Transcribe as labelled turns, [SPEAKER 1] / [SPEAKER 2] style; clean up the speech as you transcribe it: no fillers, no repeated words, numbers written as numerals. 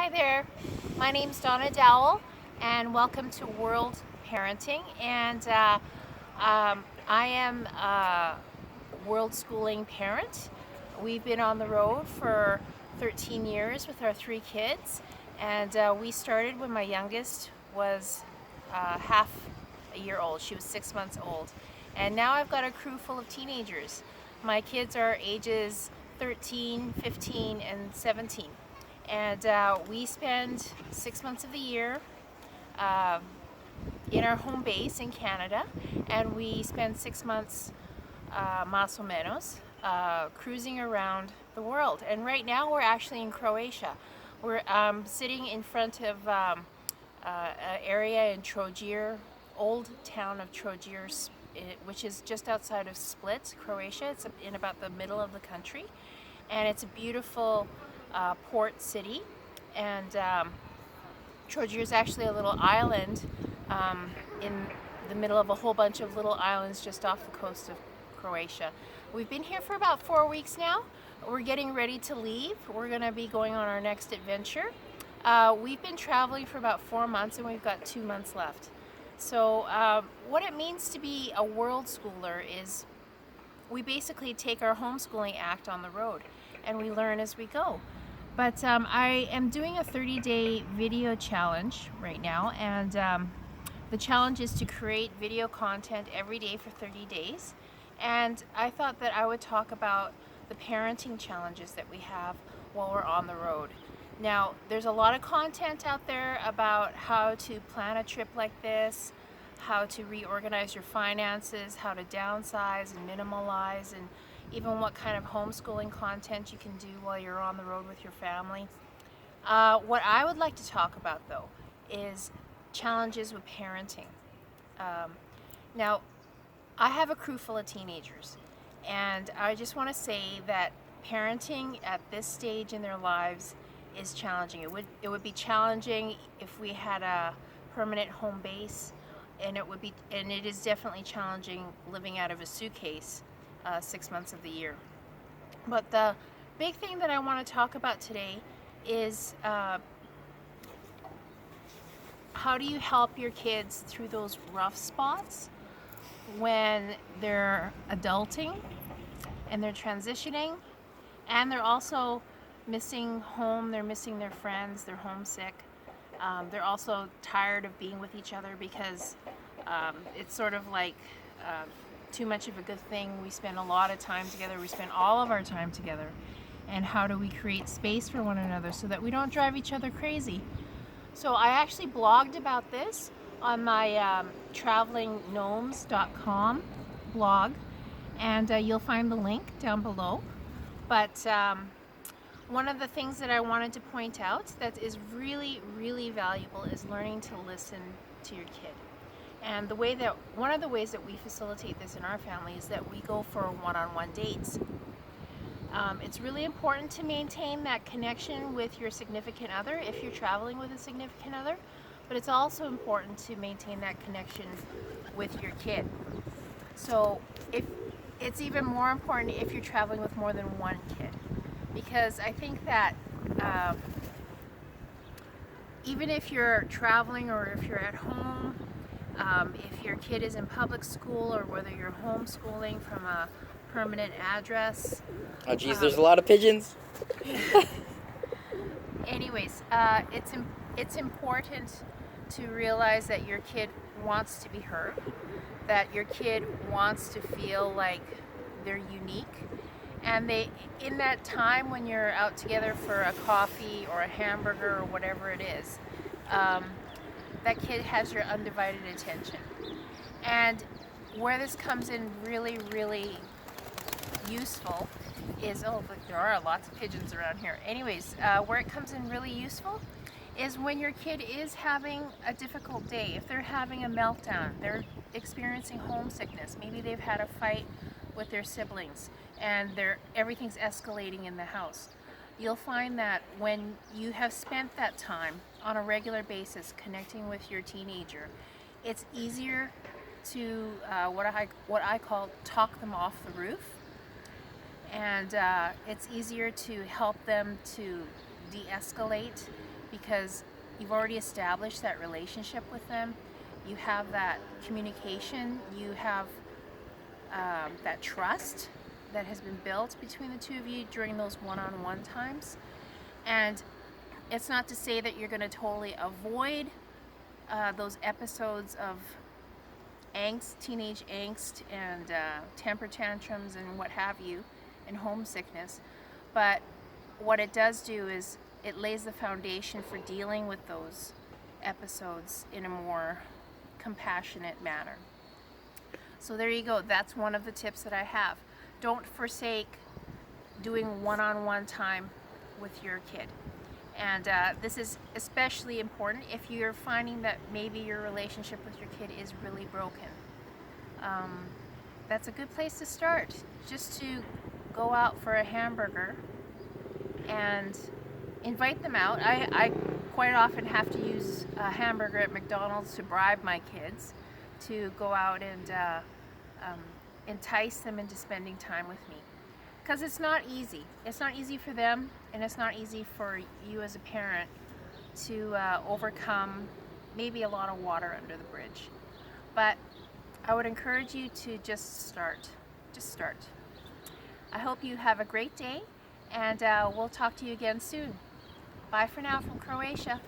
[SPEAKER 1] Hi there, my name's Donna Dowell and welcome to World Parenting, and I am a world schooling parent. We've been on the road for 13 years with our 3 kids, and we started when my youngest was half a year old. She was 6 months old, and now I've got a crew full of teenagers. My kids are ages 13, 15, and 17. And we spend 6 months of the year uh, in our home base in Canada, and we spend 6 months, más o menos, cruising around the world. And right now we're actually in Croatia. We're sitting in front of an area in Trogir, old town of Trogir, which is just outside of Split, Croatia. It's in about the middle of the country, and it's a beautiful port city. And Trogir is actually a little island in the middle of a whole bunch of little islands just off the coast of Croatia. We've been here for about 4 weeks now. We're getting ready to leave. We're going to be going on our next adventure. We've been traveling for about 4 months, and we've got 2 months left. So what it means to be a world schooler is we basically take our homeschooling act on the road, and we learn as we go. But I am doing a 30-day video challenge right now, and the challenge is to create video content every day for 30 days. And I thought that I would talk about the parenting challenges that we have while we're on the road. Now, there's a lot of content out there about how to plan a trip like this, how to reorganize your finances, how to downsize and minimalize, and even what kind of homeschooling content you can do while you're on the road with your family. What I would like to talk about, though, is challenges with parenting. Now, I have a crew full of teenagers, and I just want to say that parenting at this stage in their lives is challenging. It would be challenging if we had a permanent home base, and it is definitely challenging living out of a suitcase 6 months of the year. But the big thing that I want to talk about today is how do you help your kids through those rough spots when they're adulting and they're transitioning, and they're also missing home, they're missing their friends, they're homesick. They're also tired of being with each other because it's sort of like too much of a good thing. We spend a lot of time together. We spend all of our time together. And how do we create space for one another so that we don't drive each other crazy? So I actually blogged about this on my travelingGnomes.com blog, and you'll find the link down below. But one of the things that I wanted to point out that is really, really valuable is learning to listen to your kid. And one of the ways that we facilitate this in our family is that we go for one-on-one dates. It's really important to maintain that connection with your significant other if you're traveling with a significant other, but it's also important to maintain that connection with your kid. So it's even more important if you're traveling with more than one kid, because I think that even if you're traveling or if you're at home, if your kid is in public school or whether you're homeschooling from a permanent address.
[SPEAKER 2] Oh geez, there's a lot of pigeons.
[SPEAKER 1] Anyways, it's important to realize that your kid wants to be heard, that your kid wants to feel like they're unique, and in that time when you're out together for a coffee or a hamburger or whatever it is, that kid has your undivided attention. And where this comes in really, really useful is, oh look, there are lots of pigeons around here. Anyways, where it comes in really useful is when your kid is having a difficult day. If they're having a meltdown, they're experiencing homesickness, maybe they've had a fight with their siblings and everything's escalating in the house. You'll find that when you have spent that time on a regular basis connecting with your teenager, it's easier to what I call talk them off the roof, and it's easier to help them to de-escalate because you've already established that relationship with them. You have that communication, you have that trust that has been built between the two of you during those one-on-one times. And it's not to say that you're going to totally avoid those episodes of angst, teenage angst, and temper tantrums and what have you, and homesickness. But what it does do is it lays the foundation for dealing with those episodes in a more compassionate manner. So there you go. That's one of the tips that I have. Don't forsake doing one-on-one time with your kid. And this is especially important if you're finding that maybe your relationship with your kid is really broken. That's a good place to start. Just to go out for a hamburger and invite them out. I quite often have to use a hamburger at McDonald's to bribe my kids to go out and entice them into spending time with me. Because it's not easy. It's not easy for them, and it's not easy for you as a parent to overcome maybe a lot of water under the bridge. But I would encourage you to just start. Just start. I hope you have a great day, and we'll talk to you again soon. Bye for now from Croatia.